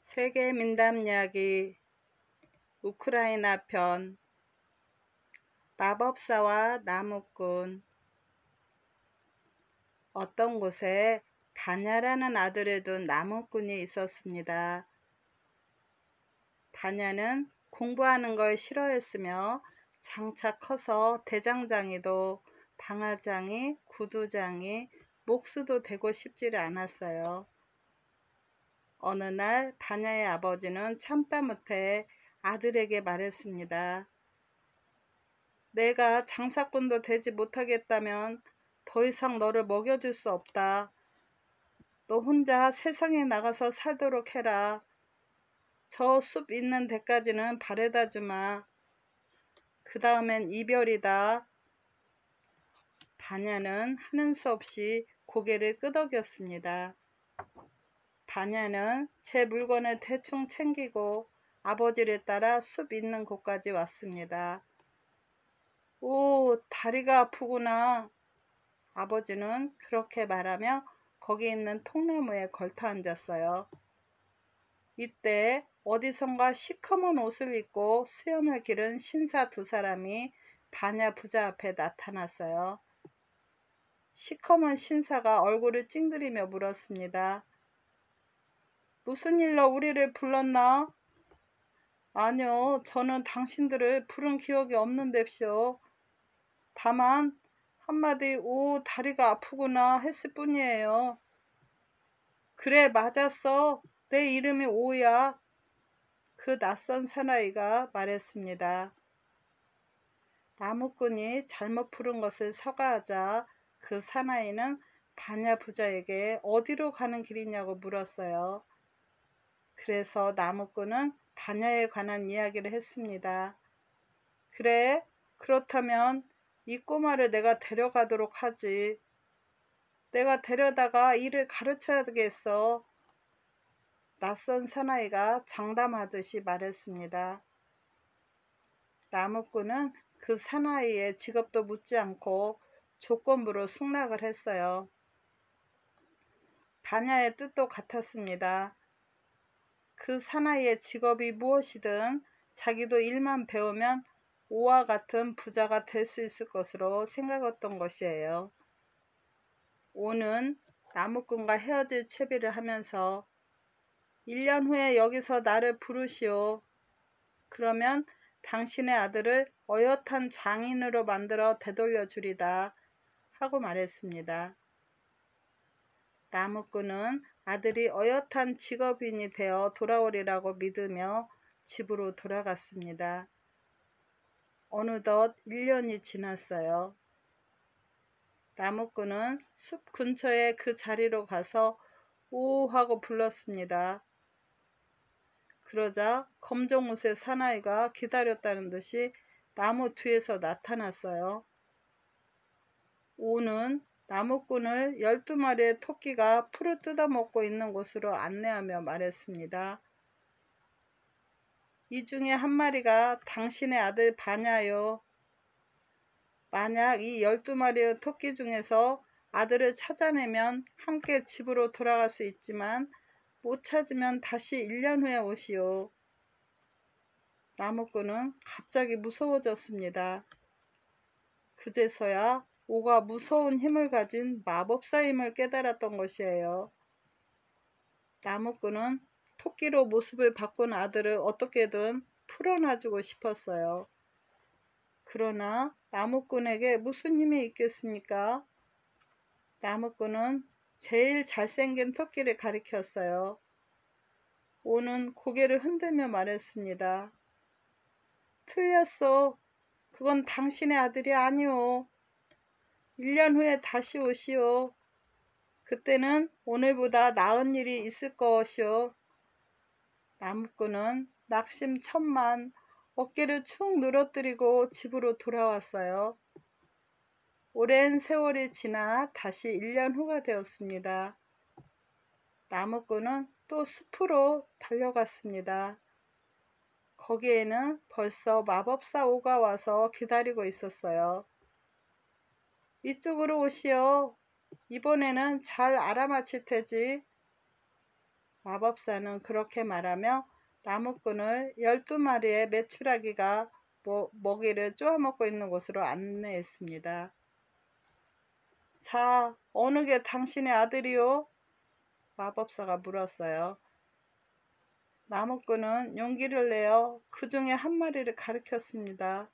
세계 민담 이야기 우크라이나 편 마법사와 나무꾼. 어떤 곳에 바냐라는 아들을 둔 나무꾼이 있었습니다. 바냐는 공부하는 걸 싫어했으며 장차 커서 대장장이도 방아장이, 구두장이, 목수도 되고 싶지를 않았어요. 어느 날 바냐의 아버지는 참다 못해 아들에게 말했습니다. 내가 장사꾼도 되지 못하겠다면 더 이상 너를 먹여줄 수 없다. 너 혼자 세상에 나가서 살도록 해라. 저 숲 있는 데까지는 바래다 주마. 그 다음엔 이별이다. 바냐는 하는 수 없이 고개를 끄덕였습니다. 바냐는 제 물건을 대충 챙기고 아버지를 따라 숲 있는 곳까지 왔습니다. 오, 다리가 아프구나. 아버지는 그렇게 말하며 거기 있는 통나무에 걸터 앉았어요. 이때 어디선가 시커먼 옷을 입고 수염을 기른 신사 두 사람이 바냐 부자 앞에 나타났어요. 시커먼 신사가 얼굴을 찡그리며 물었습니다. 무슨 일로 우리를 불렀나? 아니요, 저는 당신들을 부른 기억이 없는데쇼. 다만 한마디 오, 다리가 아프구나 했을 뿐이에요. 그래, 맞았어. 내 이름이 오야. 그 낯선 사나이가 말했습니다. 나무꾼이 잘못 부른 것을 사과하자 그 사나이는 바냐 부자에게 어디로 가는 길이냐고 물었어요. 그래서 나무꾼은 바냐에 관한 이야기를 했습니다. 그래, 그렇다면 이 꼬마를 내가 데려가도록 하지. 내가 데려다가 일을 가르쳐야겠어. 낯선 사나이가 장담하듯이 말했습니다. 나무꾼은 그 사나이의 직업도 묻지 않고 조건부로 승낙을 했어요. 바냐의 뜻도 같았습니다. 그 사나이의 직업이 무엇이든 자기도 일만 배우면 오와 같은 부자가 될 수 있을 것으로 생각했던 것이에요. 오는 나무꾼과 헤어질 채비를 하면서 1년 후에 여기서 나를 부르시오. 그러면 당신의 아들을 어엿한 장인으로 만들어 되돌려 주리다 하고 말했습니다. 나무꾼은 아들이 어엿한 직업인이 되어 돌아오리라고 믿으며 집으로 돌아갔습니다. 어느덧 1년이 지났어요. 나무꾼은 숲 근처의 그 자리로 가서 오 하고 불렀습니다. 그러자 검정옷의 사나이가 기다렸다는 듯이 나무 뒤에서 나타났어요. 오는 나무꾼을 12마리의 토끼가 풀을 뜯어먹고 있는 곳으로 안내하며 말했습니다. 이 중에 한 마리가 당신의 아들 바냐요. 만약 이 12마리의 토끼 중에서 아들을 찾아내면 함께 집으로 돌아갈 수 있지만 못 찾으면 다시 1년 후에 오시오. 나무꾼은 갑자기 무서워졌습니다. 그제서야 오가 무서운 힘을 가진 마법사임을 깨달았던 것이에요. 나무꾼은 토끼로 모습을 바꾼 아들을 어떻게든 풀어놔주고 싶었어요. 그러나 나무꾼에게 무슨 힘이 있겠습니까? 나무꾼은 제일 잘생긴 토끼를 가리켰어요. 오는 고개를 흔들며 말했습니다. 틀렸어. 그건 당신의 아들이 아니오. 1년 후에 다시 오시오. 그때는 오늘보다 나은 일이 있을 것이오. 나무꾼은 낙심천만 어깨를 축 늘어뜨리고 집으로 돌아왔어요. 오랜 세월이 지나 다시 1년 후가 되었습니다. 나무꾼은 또 숲으로 달려갔습니다. 거기에는 벌써 마법사 오가 와서 기다리고 있었어요. 이쪽으로 오시오. 이번에는 잘 알아맞힐 테지. 마법사는 그렇게 말하며 나무꾼을 12마리의 메추라기가 먹이를 쪼아먹고 있는 곳으로 안내했습니다. 자, 어느 게 당신의 아들이요? 마법사가 물었어요. 나무꾼은 용기를 내어 그 중에 한 마리를 가리켰습니다.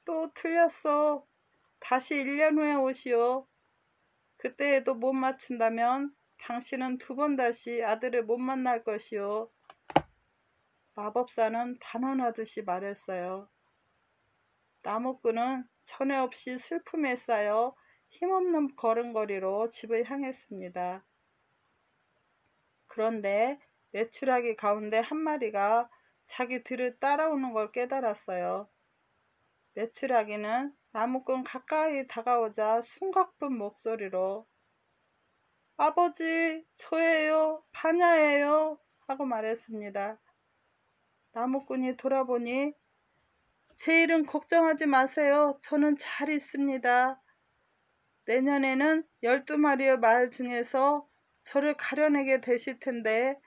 또 틀렸어. 다시 1년 후에 오시오. 그때에도 못 맞춘다면 당신은 2번 다시 아들을 못 만날 것이오. 마법사는 단언하듯이 말했어요. 나무꾼은 전에 없이 슬픔에 쌓여 힘없는 걸음걸이로 집을 향했습니다. 그런데 메추라기 가운데 한 마리가 자기 뒤를 따라오는 걸 깨달았어요. 메추라기는 나무꾼 가까이 다가오자 숨가쁜 목소리로 아버지, 저예요. 바냐예요. 하고 말했습니다. 나무꾼이 돌아보니 제 일은 걱정하지 마세요. 저는 잘 있습니다. 내년에는 12마리의 말 중에서 저를 가려내게 되실 텐데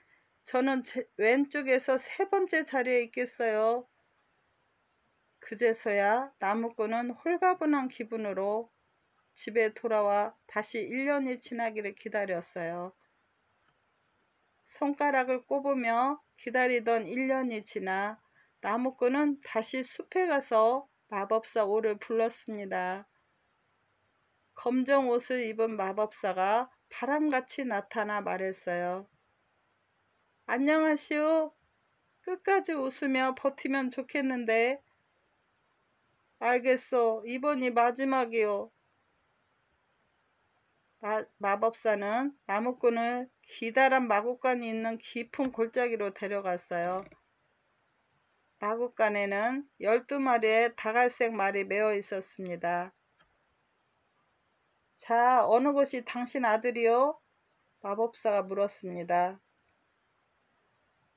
저는 제 왼쪽에서 3번째 자리에 있겠어요. 그제서야 나무꾼은 홀가분한 기분으로 집에 돌아와 다시 1년이 지나기를 기다렸어요. 손가락을 꼽으며 기다리던 1년이 지나 나무꾼은 다시 숲에 가서 마법사 오를 불렀습니다. 검정 옷을 입은 마법사가 바람같이 나타나 말했어요. 안녕하시오. 끝까지 웃으며 버티면 좋겠는데. 알겠소. 이번이 마지막이오. 마법사는 나무꾼을 기다란 마구간이 있는 깊은 골짜기로 데려갔어요. 마구간에는 12마리의 다갈색 말이 매어 있었습니다. 자, 어느 것이 당신 아들이요? 마법사가 물었습니다.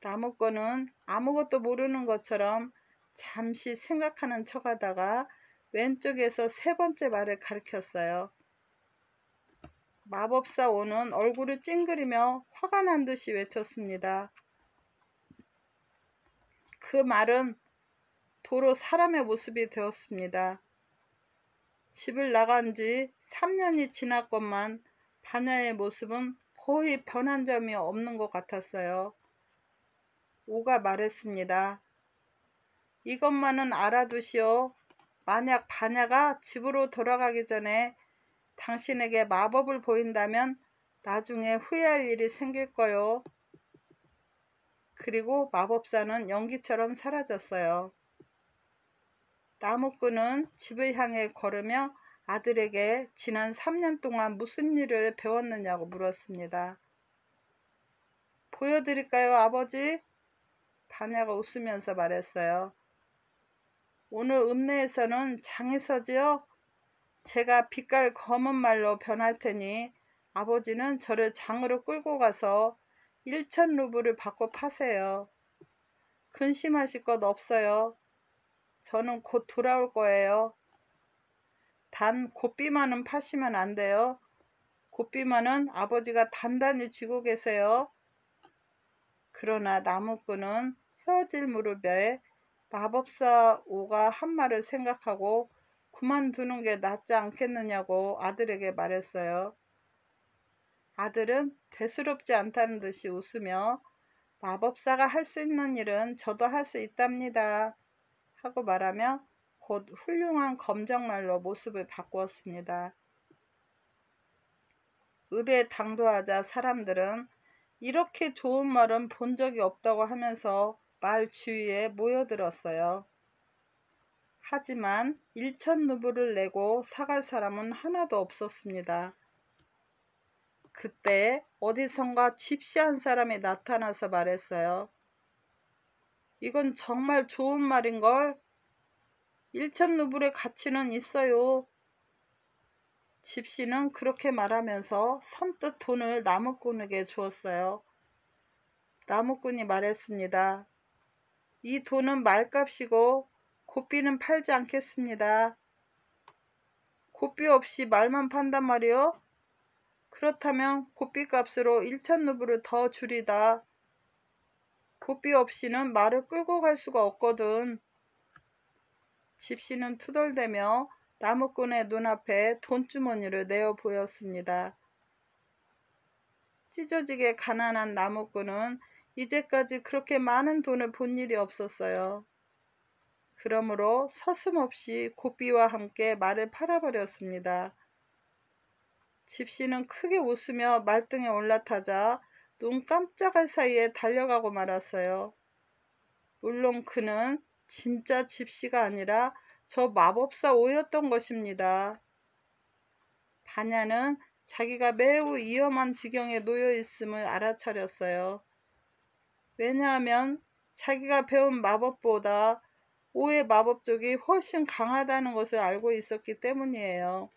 나무꾼은 아무것도 모르는 것처럼 잠시 생각하는 척하다가 왼쪽에서 3번째 말을 가리켰어요. 마법사 오는 얼굴을 찡그리며 화가 난 듯이 외쳤습니다. 그 말은 도로 사람의 모습이 되었습니다. 집을 나간 지 3년이 지났건만 바냐의 모습은 거의 변한 점이 없는 것 같았어요. 오가 말했습니다. 이것만은 알아두시오. 만약 바냐가 집으로 돌아가기 전에 당신에게 마법을 보인다면 나중에 후회할 일이 생길 거요. 그리고 마법사는 연기처럼 사라졌어요. 나무꾼은 집을 향해 걸으며 아들에게 지난 3년 동안 무슨 일을 배웠느냐고 물었습니다. 보여드릴까요, 아버지? 바냐가 웃으면서 말했어요. 오늘 읍내에서는 장이 서지요? 제가 빛깔 검은 말로 변할 테니 아버지는 저를 장으로 끌고 가서 1,000루블을 받고 파세요. 근심하실 것 없어요. 저는 곧 돌아올 거예요. 단 고삐만은 파시면 안 돼요. 고삐만은 아버지가 단단히 쥐고 계세요. 그러나 나무꾼은 헤어질 무렵에 마법사 오가 한 말을 생각하고 그만두는 게 낫지 않겠느냐고 아들에게 말했어요. 아들은 대수롭지 않다는 듯이 웃으며 마법사가 할 수 있는 일은 저도 할 수 있답니다. 하고 말하며 곧 훌륭한 검정말로 모습을 바꾸었습니다. 읍에 당도하자 사람들은 이렇게 좋은 말은 본 적이 없다고 하면서 말 주위에 모여들었어요. 하지만 1,000루블을 내고 사갈 사람은 하나도 없었습니다. 그때 어디선가 집시 한 사람이 나타나서 말했어요. 이건 정말 좋은 말인걸. 1,000루블의 가치는 있어요. 집시는 그렇게 말하면서 선뜻 돈을 나무꾼에게 주었어요. 나무꾼이 말했습니다. 이 돈은 말값이고 고삐는 팔지 않겠습니다. 고삐 없이 말만 판단 말이요? 그렇다면 고삐값으로 1,000루블을 더 줄이다. 고삐 없이는 말을 끌고 갈 수가 없거든. 집시는 투덜대며 나무꾼의 눈앞에 돈주머니를 내어 보였습니다. 찢어지게 가난한 나무꾼은 이제까지 그렇게 많은 돈을 본 일이 없었어요. 그러므로 서슴없이 고삐와 함께 말을 팔아버렸습니다. 집시는 크게 웃으며 말등에 올라타자 눈 깜짝할 사이에 달려가고 말았어요. 물론 그는 진짜 집시가 아니라 저 마법사 오였던 것입니다. 바냐는 자기가 매우 위험한 지경에 놓여 있음을 알아차렸어요. 왜냐하면 자기가 배운 마법보다 오의 마법 쪽이 훨씬 강하다는 것을 알고 있었기 때문이에요.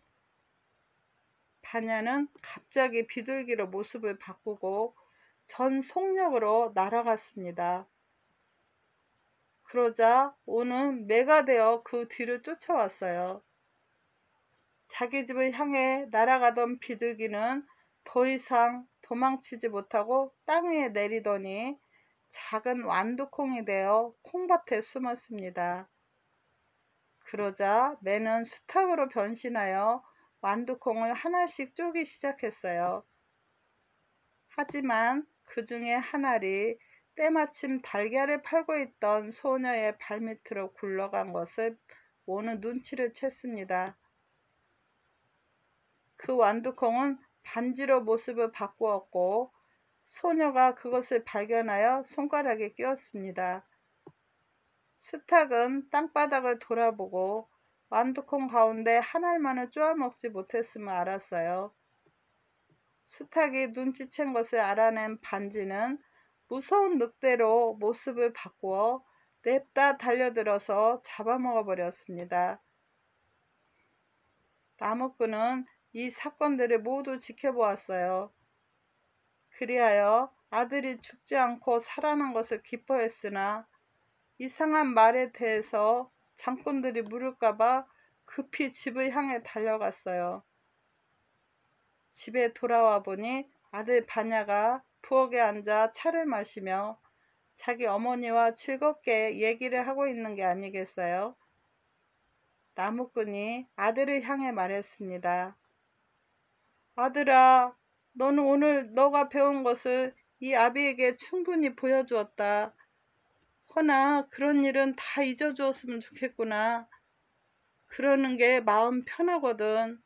바냐는 갑자기 비둘기로 모습을 바꾸고 전 속력으로 날아갔습니다. 그러자 오는 매가 되어 그 뒤를 쫓아왔어요. 자기 집을 향해 날아가던 비둘기는 더 이상 도망치지 못하고 땅 위에 내리더니 작은 완두콩이 되어 콩밭에 숨었습니다. 그러자 매는 수탉으로 변신하여 완두콩을 하나씩 쪼기 시작했어요. 하지만 그 중에 한 알이 때마침 달걀을 팔고 있던 소녀의 발밑으로 굴러간 것을 오는 눈치를 챘습니다. 그 완두콩은 반지로 모습을 바꾸었고 소녀가 그것을 발견하여 손가락에 끼웠습니다. 수탉은 땅바닥을 돌아보고 완두콩 가운데 한 알만을 쪼아먹지 못했음을 알았어요. 수탉이 눈치챈 것을 알아낸 반지는 무서운 늑대로 모습을 바꾸어 냅다 달려들어서 잡아먹어 버렸습니다. 나무꾼은 이 사건들을 모두 지켜보았어요. 그리하여 아들이 죽지 않고 살아난 것을 기뻐했으나 이상한 말에 대해서 장꾼들이 물을까봐 급히 집을 향해 달려갔어요. 집에 돌아와 보니 아들 바냐가 부엌에 앉아 차를 마시며 자기 어머니와 즐겁게 얘기를 하고 있는 게 아니겠어요? 나무꾼이 아들을 향해 말했습니다. 아들아, 너는 오늘 너가 배운 것을 이 아비에게 충분히 보여주었다. 허나 그런 일은 다 잊어주었으면 좋겠구나. 그러는 게 마음 편하거든.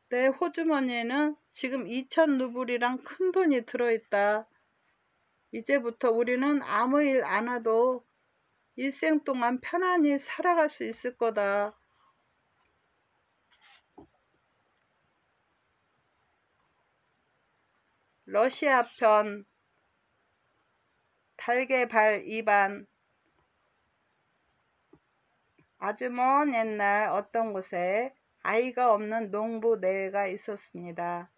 내 호주머니에는 지금 2,000루블이랑 큰 돈이 들어있다. 이제부터 우리는 아무 일 안 해도 일생 동안 편안히 살아갈 수 있을 거다. 러시아 편 달개발 2반. 아주 먼 옛날 어떤 곳에 아이가 없는 농부 네가 있었습니다.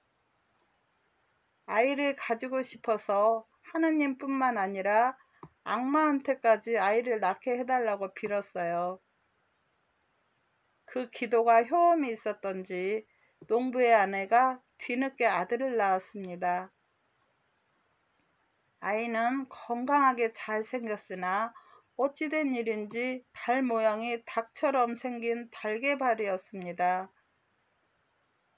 아이를 가지고 싶어서 하느님뿐만 아니라 악마한테까지 아이를 낳게 해달라고 빌었어요. 그 기도가 효험이 있었던지 농부의 아내가 뒤늦게 아들을 낳았습니다. 아이는 건강하게 잘 생겼으나 어찌된 일인지 발 모양이 닭처럼 생긴 달개발이었습니다.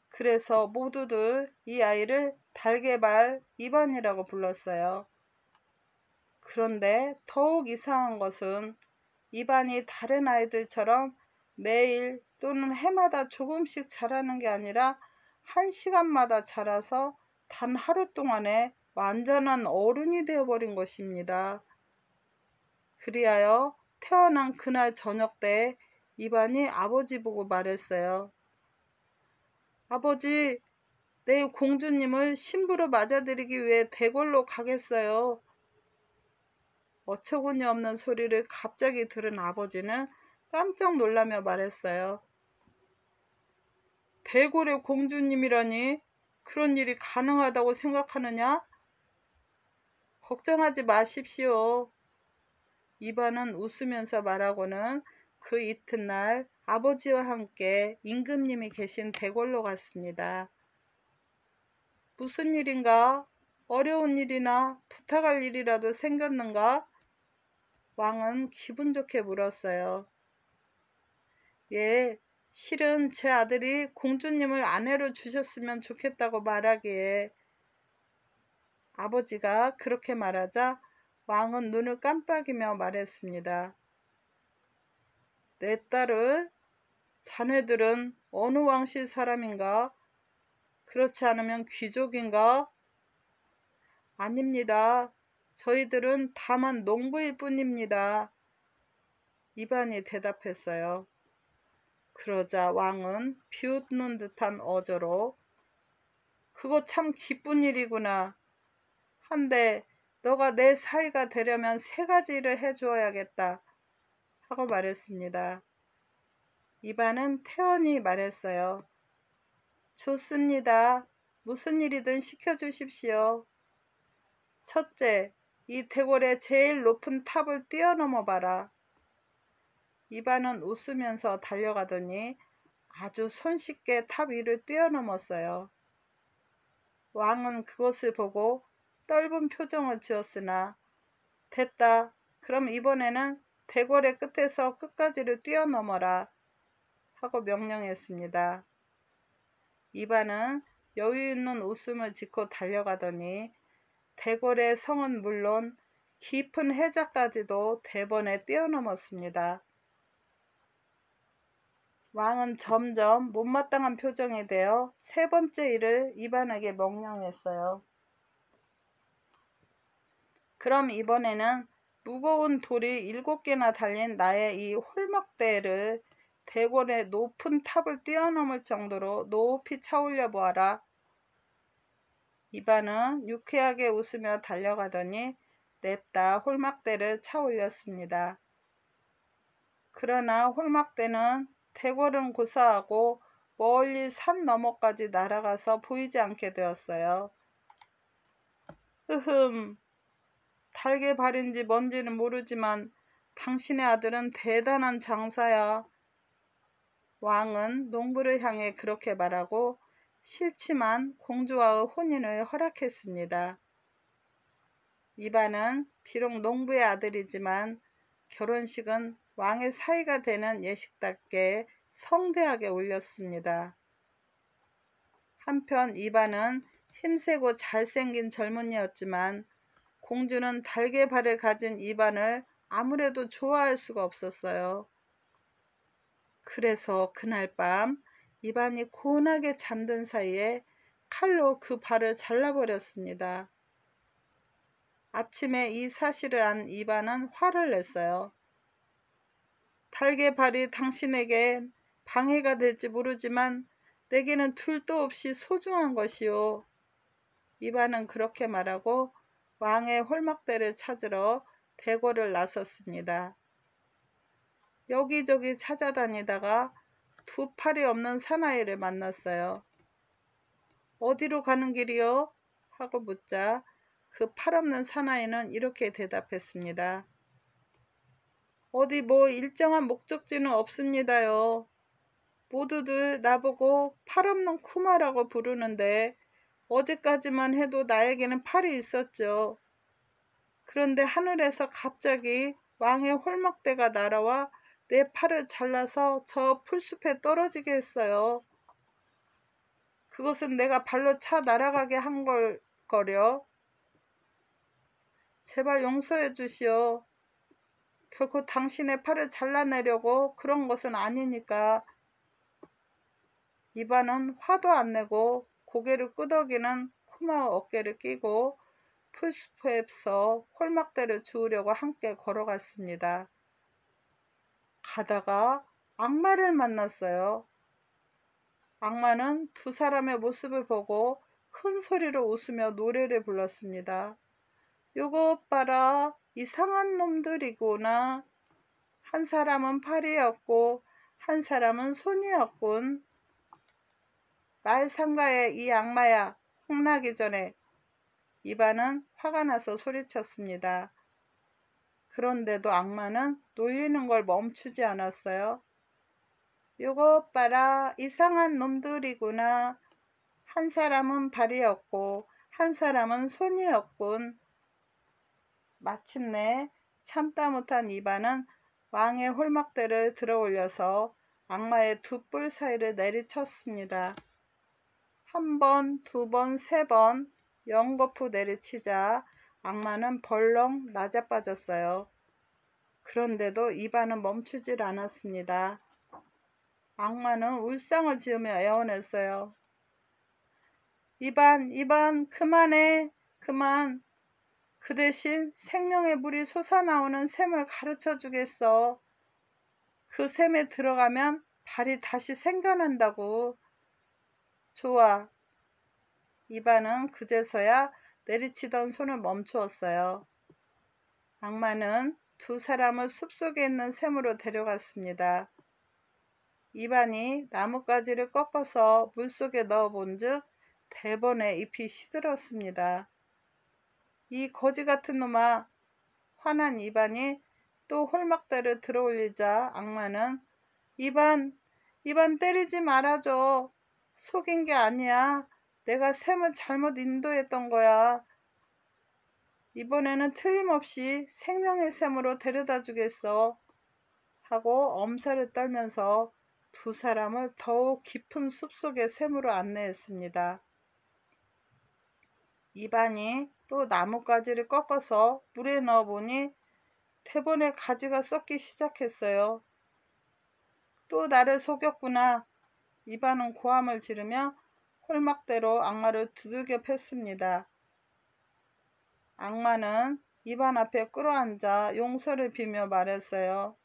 그래서 모두들 이 아이를 달개발 2번이라고 불렀어요. 그런데 더욱 이상한 것은 이반이 다른 아이들처럼 매일 또는 해마다 조금씩 자라는 게 아니라 1시간마다 자라서 단 하루 동안에 완전한 어른이 되어버린 것입니다. 그리하여 태어난 그날 저녁 때 이반이 아버지 보고 말했어요. 아버지, 내일 공주님을 신부로 맞아들이기 위해 대궐로 가겠어요. 어처구니 없는 소리를 갑자기 들은 아버지는 깜짝 놀라며 말했어요. 대궐의 공주님이라니? 그런 일이 가능하다고 생각하느냐? 걱정하지 마십시오. 이반은 웃으면서 말하고는 그 이튿날 아버지와 함께 임금님이 계신 대궐로 갔습니다. 무슨 일인가? 어려운 일이나 부탁할 일이라도 생겼는가? 왕은 기분 좋게 물었어요. 예, 실은 제 아들이 공주님을 아내로 주셨으면 좋겠다고 말하기에 아버지가 그렇게 말하자 왕은 눈을 깜빡이며 말했습니다. 내 딸을? 자네들은 어느 왕실 사람인가? 그렇지 않으면 귀족인가? 아닙니다. 저희들은 다만 농부일 뿐입니다. 이반이 대답했어요. 그러자 왕은 비웃는 듯한 어조로 그거 참 기쁜 일이구나. 한데 너가 내 사위가 되려면 3가지를 해주어야겠다 하고 말했습니다. 이반은 태연히 말했어요. 좋습니다. 무슨 일이든 시켜주십시오. 첫째, 이 대궐의 제일 높은 탑을 뛰어넘어 봐라. 이반은 웃으면서 달려가더니 아주 손쉽게 탑 위를 뛰어넘었어요. 왕은 그것을 보고 떫은 표정을 지었으나 됐다. 그럼 이번에는 대궐의 끝에서 끝까지를 뛰어넘어라 하고 명령했습니다. 이반은 여유 있는 웃음을 짓고 달려가더니 대궐의 성은 물론 깊은 해자까지도 대번에 뛰어넘었습니다. 왕은 점점 못마땅한 표정이 되어 3번째 일을 이반에게 명령했어요. 그럼 이번에는 무거운 돌이 7개나 달린 나의 이 홀막대를 대궐의 높은 탑을 뛰어넘을 정도로 높이 차올려 보아라. 이반은 유쾌하게 웃으며 달려가더니 냅다 홀막대를 차올렸습니다. 그러나 홀막대는 대궐은 고사하고 멀리 산 너머까지 날아가서 보이지 않게 되었어요. 흐흠, 달개발인지 뭔지는 모르지만 당신의 아들은 대단한 장사야. 왕은 농부를 향해 그렇게 말하고 싫지만 공주와의 혼인을 허락했습니다. 이반은 비록 농부의 아들이지만 결혼식은 왕의 사위가 되는 예식답게 성대하게 올렸습니다. 한편 이반은 힘세고 잘생긴 젊은이였지만 공주는 달개발을 가진 이반을 아무래도 좋아할 수가 없었어요. 그래서 그날 밤 이반이 고운하게 잠든 사이에 칼로 그 발을 잘라버렸습니다. 아침에 이 사실을 안 이반은 화를 냈어요. 달개발이 당신에게 방해가 될지 모르지만 내게는 둘도 없이 소중한 것이요. 이반은 그렇게 말하고 왕의 홀막대를 찾으러 대궐을 나섰습니다. 여기저기 찾아다니다가 2 팔이 없는 사나이를 만났어요. 어디로 가는 길이요? 하고 묻자 그 팔 없는 사나이는 이렇게 대답했습니다. 어디 뭐 일정한 목적지는 없습니다요. 모두들 나보고 팔 없는 쿠마라고 부르는데 어제까지만 해도 나에게는 팔이 있었죠. 그런데 하늘에서 갑자기 왕의 홀막대가 날아와 내 팔을 잘라서 저 풀숲에 떨어지게 했어요. 그것은 내가 발로 차 날아가게 한 걸거려. 제발 용서해 주시오. 결코 당신의 팔을 잘라내려고 그런 것은 아니니까. 이반은 화도 안 내고 고개를 끄덕이는 쿠마의 어깨를 끼고 풀숲에서 홀막대를 주우려고 함께 걸어갔습니다. 가다가 악마를 만났어요. 악마는 2 사람의 모습을 보고 큰 소리로 웃으며 노래를 불렀습니다. 요것 봐라, 이상한 놈들이구나. 한 사람은 팔이었고 한 사람은 손이었군. 말 삼가해 이 악마야, 혼나기 전에. 이반은 화가 나서 소리쳤습니다. 그런데도 악마는 놀리는 걸 멈추지 않았어요. 요것 봐라, 이상한 놈들이구나. 한 사람은 발이었고 한 사람은 손이었군. 마침내 참다 못한 이반은 왕의 홀막대를 들어올려서 악마의 두 뿔 사이를 내리쳤습니다. 한 번, 두 번, 세 번 연거푸 내리치자 악마는 벌렁 낮아빠졌어요. 그런데도 이반은 멈추질 않았습니다. 악마는 울상을 지으며 애원했어요. 이반, 그만해, 그만. 그 대신 생명의 물이 솟아나오는 샘을 가르쳐 주겠어. 그 샘에 들어가면 발이 다시 생겨난다고. 좋아. 이반은 그제서야 내리치던 손을 멈추었어요. 악마는 두 사람을 숲속에 있는 샘으로 데려갔습니다. 이반이 나뭇가지를 꺾어서 물속에 넣어본즉 대번에 잎이 시들었습니다. 이 거지 같은 놈아. 화난 이반이 또 홀막대를 들어올리자 악마는 이반 때리지 말아줘. 속인 게 아니야. 내가 샘을 잘못 인도했던 거야. 이번에는 틀림없이 생명의 샘으로 데려다 주겠어. 하고 엄살을 떨면서 두 사람을 더욱 깊은 숲속의 샘으로 안내했습니다. 이반이 또 나뭇가지를 꺾어서 물에 넣어보니 대번에 가지가 썩기 시작했어요. 또 나를 속였구나. 이반은 고함을 지르며 홀막대로 악마를 두들겨 팼습니다. 악마는 이반 앞에 끌어앉아 용서를 빌며 말했어요.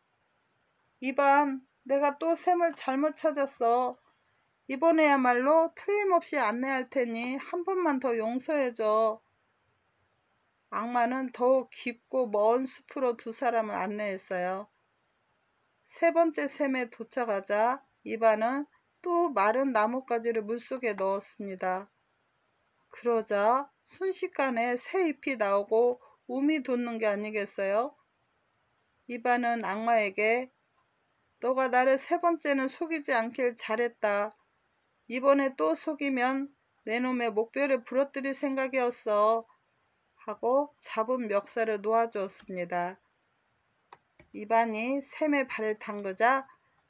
이반, 내가 또 샘을 잘못 찾았어. 이번에야말로 틀림없이 안내할 테니 한 번만 더 용서해줘. 악마는 더욱 깊고 먼 숲으로 두 사람을 안내했어요. 세 번째 샘에 도착하자 이반은 또 마른 나뭇가지를 물속에 넣었습니다. 그러자 순식간에 새 잎이 나오고 움이 돋는 게 아니겠어요? 이반은 악마에게 너가 나를 세 번째는 속이지 않길 잘했다. 이번에 또 속이면 내 놈의 목뼈를 부러뜨릴 생각이었어. 하고 잡은 멱살을 놓아주었습니다. 이반이 샘에 발을 담그자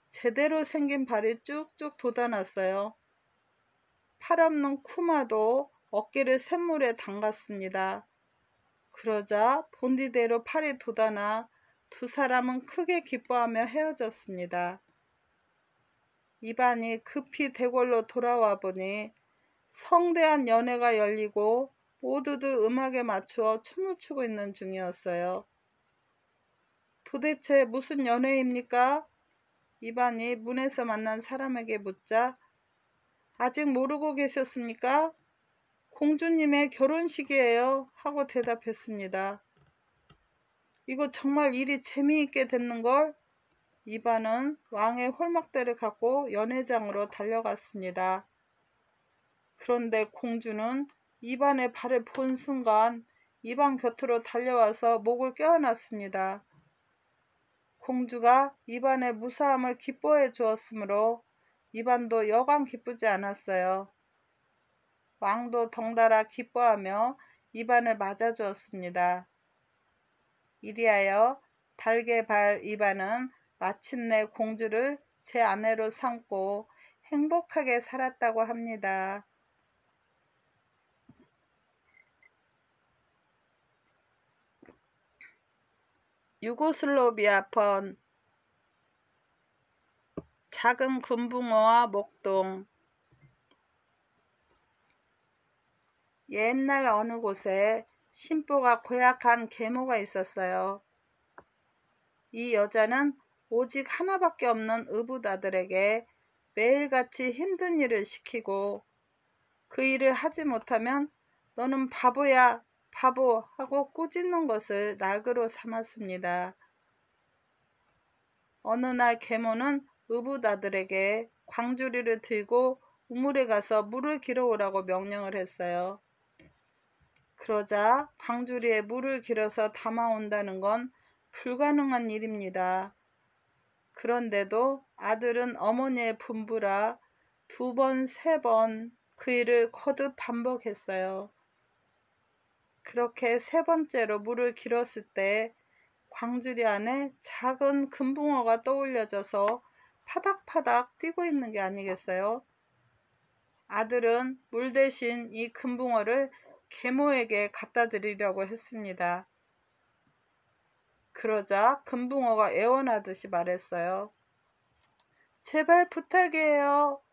제대로 생긴 발이 쭉쭉 돋아났어요. 팔 없는 쿠마도 어깨를 샘물에 담갔습니다. 그러자 본디대로 팔이 돋아나 두 사람은 크게 기뻐하며 헤어졌습니다. 이반이 급히 대궐로 돌아와 보니 성대한 연회가 열리고 모두들 음악에 맞추어 춤을 추고 있는 중이었어요. 도대체 무슨 연회입니까? 이반이 문에서 만난 사람에게 묻자 아직 모르고 계셨습니까? 공주님의 결혼식이에요. 하고 대답했습니다. 이거 정말 일이 재미있게 됐는걸? 이반은 왕의 홀막대를 갖고 연회장으로 달려갔습니다. 그런데 공주는 이반의 발을 본 순간 이반 곁으로 달려와서 목을 껴안았습니다. 공주가 이반의 무사함을 기뻐해 주었으므로 이반도 여간 기쁘지 않았어요. 왕도 덩달아 기뻐하며 이반을 맞아주었습니다. 이리하여 달개발 이반은 마침내 공주를 제 아내로 삼고 행복하게 살았다고 합니다. 유고슬로비아편 작은 금붕어와 목동. 옛날 어느 곳에 심보가 고약한 계모가 있었어요. 이 여자는 오직 하나밖에 없는 의붓아들에게 매일같이 힘든 일을 시키고 그 일을 하지 못하면 너는 바보야, 바보 하고 꾸짖는 것을 낙으로 삼았습니다. 어느 날 계모는 의붓아들에게 광주리를 들고 우물에 가서 물을 길어오라고 명령을 했어요. 그러자 광주리에 물을 길어서 담아온다는 건 불가능한 일입니다. 그런데도 아들은 어머니의 분부라 두 번, 세 번 그 일을 거듭 반복했어요. 그렇게 세 번째로 물을 길었을 때 광주리 안에 작은 금붕어가 떠올려져서 파닥파닥 뛰고 있는 게 아니겠어요? 아들은 물 대신 이 금붕어를 계모에게 갖다 드리려고 했습니다. 그러자 금붕어가 애원하듯이 말했어요. 제발 부탁이에요.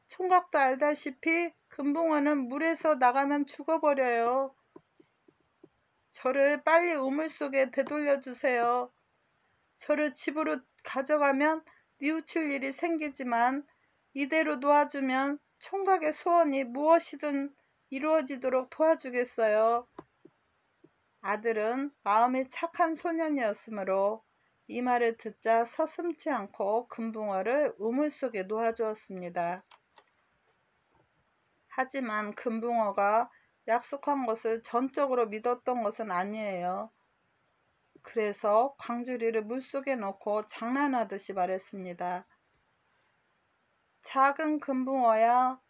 총각도 알다시피 금붕어는 물에서 나가면 죽어버려요. 저를 빨리 우물 속에 되돌려 주세요. 저를 집으로 가져가면 뉘우칠 일이 생기지만 이대로 놓아주면 총각의 소원이 무엇이든 이루어지도록 도와주겠어요. 아들은 마음이 착한 소년이었으므로 이 말을 듣자 서슴지 않고 금붕어를 우물 속에 놓아주었습니다. 하지만 금붕어가 약속한 것을 전적으로 믿었던 것은 아니에요. 그래서 광주리를 물속에 넣고 장난하듯이 말했습니다. 작은 금붕어야,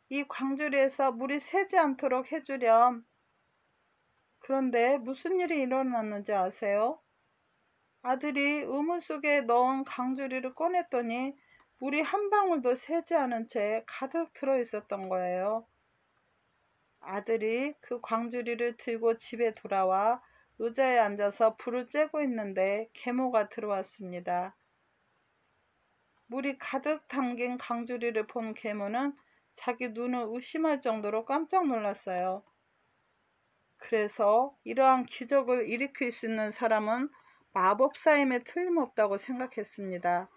이 광주리에서 물이 새지 않도록 해주렴. 그런데 무슨 일이 일어났는지 아세요? 아들이 우물 속에 넣은 광주리를 꺼냈더니 물이 한 방울도 새지 않은 채 가득 들어있었던 거예요. 아들이 그 광주리를 들고 집에 돌아와 의자에 앉아서 불을 쬐고 있는데 계모가 들어왔습니다. 물이 가득 담긴 광주리를 본 계모는 자기 눈을 의심할 정도로 깜짝 놀랐어요. 그래서 이러한 기적을 일으킬 수 있는 사람은 마법사임에 틀림없다고 생각했습니다.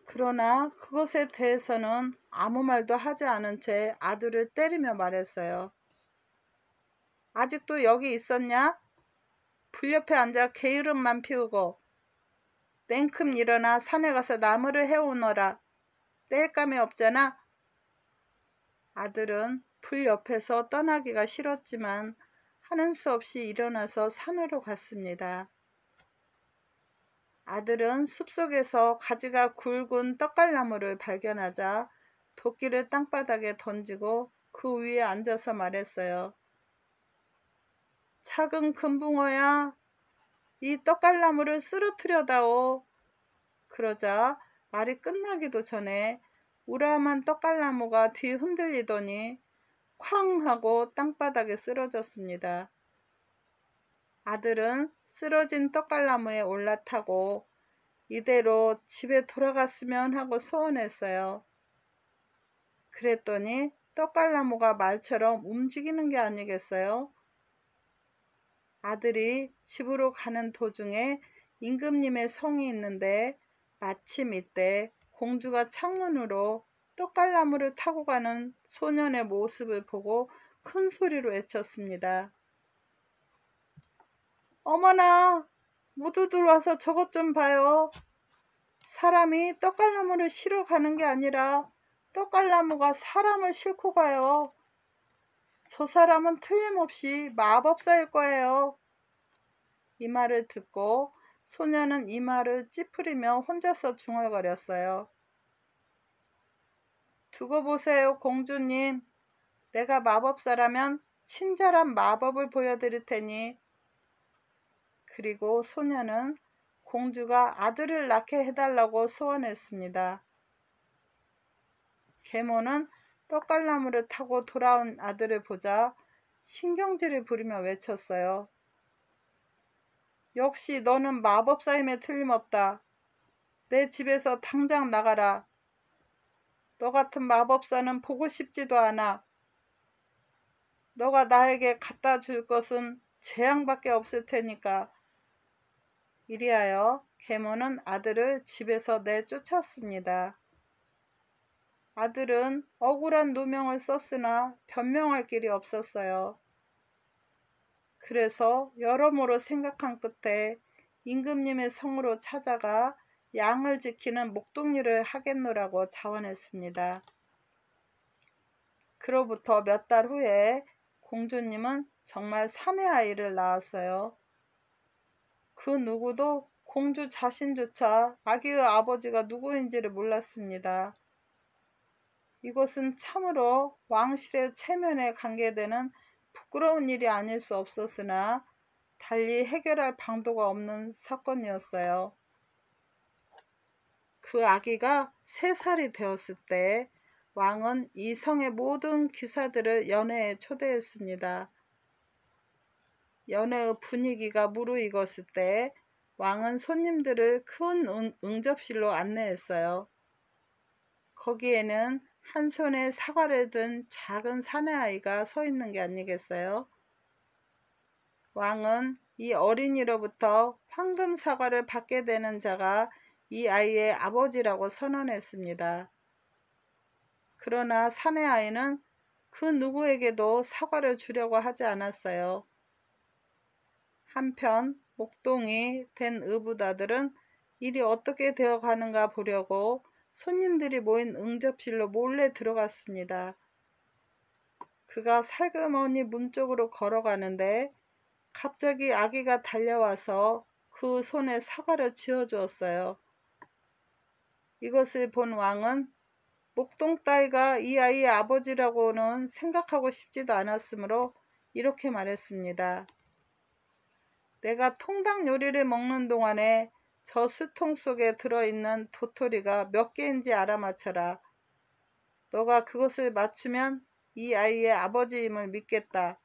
그러나 그것에 대해서는 아무 말도 하지 않은 채 아들을 때리며 말했어요. 아직도 여기 있었냐? 불 옆에 앉아 게으름만 피우고 냉큼 일어나 산에 가서 나무를 해오너라. 땔감이 없잖아. 아들은 불 옆에서 떠나기가 싫었지만 하는 수 없이 일어나서 산으로 갔습니다. 아들은 숲속에서 가지가 굵은 떡갈나무를 발견하자 도끼를 땅바닥에 던지고 그 위에 앉아서 말했어요. 작은 금붕어야, 이 떡갈나무를 쓰러뜨려다오. 그러자 말이 끝나기도 전에 우람한 떡갈나무가 뒤 흔들리더니 쾅 하고 땅바닥에 쓰러졌습니다. 아들은 쓰러진 떡갈나무에 올라타고 이대로 집에 돌아갔으면 하고 소원했어요. 그랬더니 떡갈나무가 말처럼 움직이는 게 아니겠어요? 아들이 집으로 가는 도중에 임금님의 성이 있는데 마침 이때 공주가 창문으로 떡갈나무를 타고 가는 소년의 모습을 보고 큰 소리로 외쳤습니다. 어머나, 모두 들어와서 저것 좀 봐요. 사람이 떡갈나무를 실어 가는 게 아니라 떡갈나무가 사람을 싣고 가요. 저 사람은 틀림없이 마법사일 거예요. 이 말을 듣고 소녀는 이마를 찌푸리며 혼자서 중얼거렸어요. 두고 보세요, 공주님. 내가 마법사라면 친절한 마법을 보여드릴 테니. 그리고 소녀는 공주가 아들을 낳게 해달라고 소원했습니다. 계모는 떡갈나무를 타고 돌아온 아들을 보자 신경질을 부리며 외쳤어요. 역시 너는 마법사임에 틀림없다. 내 집에서 당장 나가라. 너 같은 마법사는 보고 싶지도 않아. 너가 나에게 갖다 줄 것은 재앙밖에 없을 테니까. 이리하여 계모는 아들을 집에서 내쫓았습니다. 아들은 억울한 누명을 썼으나 변명할 길이 없었어요. 그래서 여러모로 생각한 끝에 임금님의 성으로 찾아가 양을 지키는 목동일을 하겠노라고 자원했습니다. 그로부터 몇 달 후에 공주님은 정말 사내 아이를 낳았어요. 그 누구도 공주 자신조차 아기의 아버지가 누구인지를 몰랐습니다. 이것은 참으로 왕실의 체면에 관계되는 부끄러운 일이 아닐 수 없었으나 달리 해결할 방도가 없는 사건이었어요. 그 아기가 3살이 되었을 때 왕은 이 성의 모든 기사들을 연회에 초대했습니다. 연회의 분위기가 무르익었을 때 왕은 손님들을 큰 응접실로 안내했어요. 거기에는 한 손에 사과를 든 작은 사내아이가 서 있는 게 아니겠어요? 왕은 이 어린이로부터 황금 사과를 받게 되는 자가 이 아이의 아버지라고 선언했습니다. 그러나 사내아이는 그 누구에게도 사과를 주려고 하지 않았어요. 한편 목동이 된 의붓아들은 일이 어떻게 되어 가는가 보려고 손님들이 모인 응접실로 몰래 들어갔습니다. 그가 살그머니 문 쪽으로 걸어가는데 갑자기 아기가 달려와서 그 손에 사과를 쥐어주었어요. 이것을 본 왕은 목동딸가 이 아이의 아버지라고는 생각하고 싶지도 않았으므로 이렇게 말했습니다. 내가 통닭 요리를 먹는 동안에 저 수통 속에 들어있는 도토리가 몇 개인지 알아맞혀라. 너가 그것을 맞추면 이 아이의 아버지임을 믿겠다.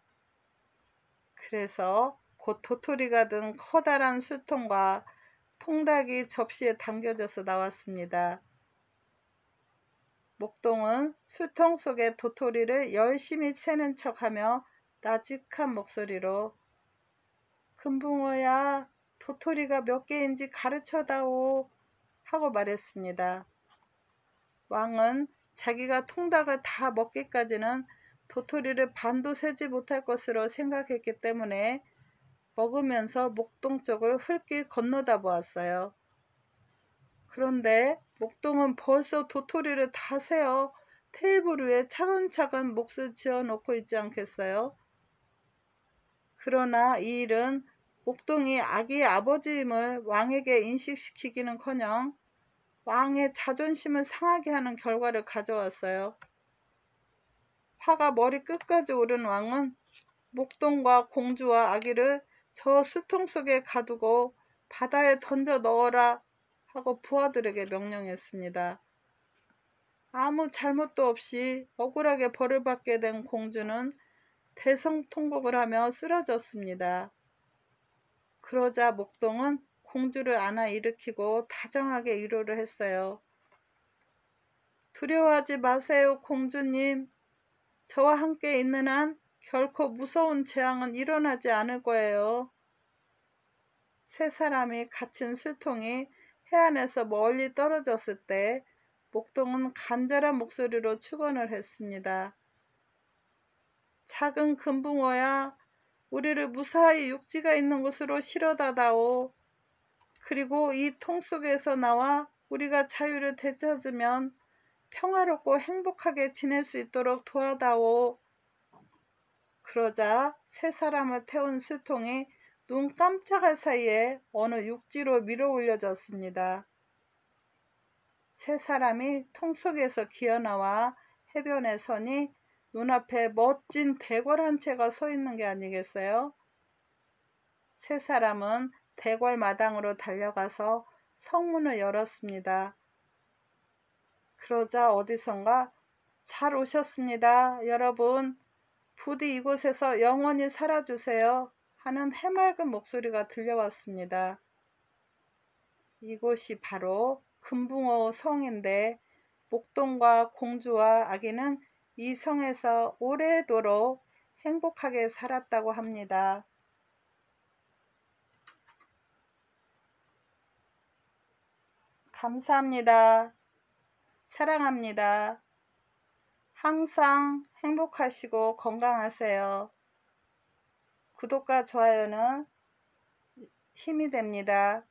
그래서 곧 도토리가 든 커다란 수통과 통닭이 접시에 담겨져서 나왔습니다. 목동은 수통 속의 도토리를 열심히 채는 척하며 나직한 목소리로 금붕어야, 도토리가 몇 개인지 가르쳐다오 하고 말했습니다. 왕은 자기가 통닭을 다 먹기까지는 도토리를 반도 세지 못할 것으로 생각했기 때문에 먹으면서 목동 쪽을 흘낏 건너다 보았어요. 그런데 목동은 벌써 도토리를 다 세어 테이블 위에 차근차근 몫을 지어놓고 있지 않겠어요? 그러나 이 일은 목동이 아기의 아버지임을 왕에게 인식시키기는커녕 왕의 자존심을 상하게 하는 결과를 가져왔어요. 화가 머리 끝까지 오른 왕은 목동과 공주와 아기를 저 수통 속에 가두고 바다에 던져 넣어라 하고 부하들에게 명령했습니다. 아무 잘못도 없이 억울하게 벌을 받게 된 공주는 대성통곡을 하며 쓰러졌습니다. 그러자 목동은 공주를 안아 일으키고 다정하게 위로를 했어요. 두려워하지 마세요, 공주님. 저와 함께 있는 한 결코 무서운 재앙은 일어나지 않을 거예요. 3사람이 갇힌 술통이 해안에서 멀리 떨어졌을 때 목동은 간절한 목소리로 축원을 했습니다. 작은 금붕어야, 우리를 무사히 육지가 있는 곳으로 실어다다오. 그리고 이 통 속에서 나와 우리가 자유를 되찾으면 평화롭고 행복하게 지낼 수 있도록 도와다오. 그러자 3사람을 태운 수통이 눈 깜짝할 사이에 어느 육지로 밀어 올려졌습니다. 3사람이 통 속에서 기어나와 해변에 서니 눈앞에 멋진 대궐 한 채가 서 있는 게 아니겠어요? 3사람은 대궐 마당으로 달려가서 성문을 열었습니다. 그러자 어디선가 잘 오셨습니다, 여러분. 부디 이곳에서 영원히 살아주세요 하는 해맑은 목소리가 들려왔습니다. 이곳이 바로 금붕어 성인데 목동과 공주와 아기는 이 성에서 오래도록 행복하게 살았다고 합니다. 감사합니다. 사랑합니다. 항상 행복하시고 건강하세요. 구독과 좋아요는 힘이 됩니다.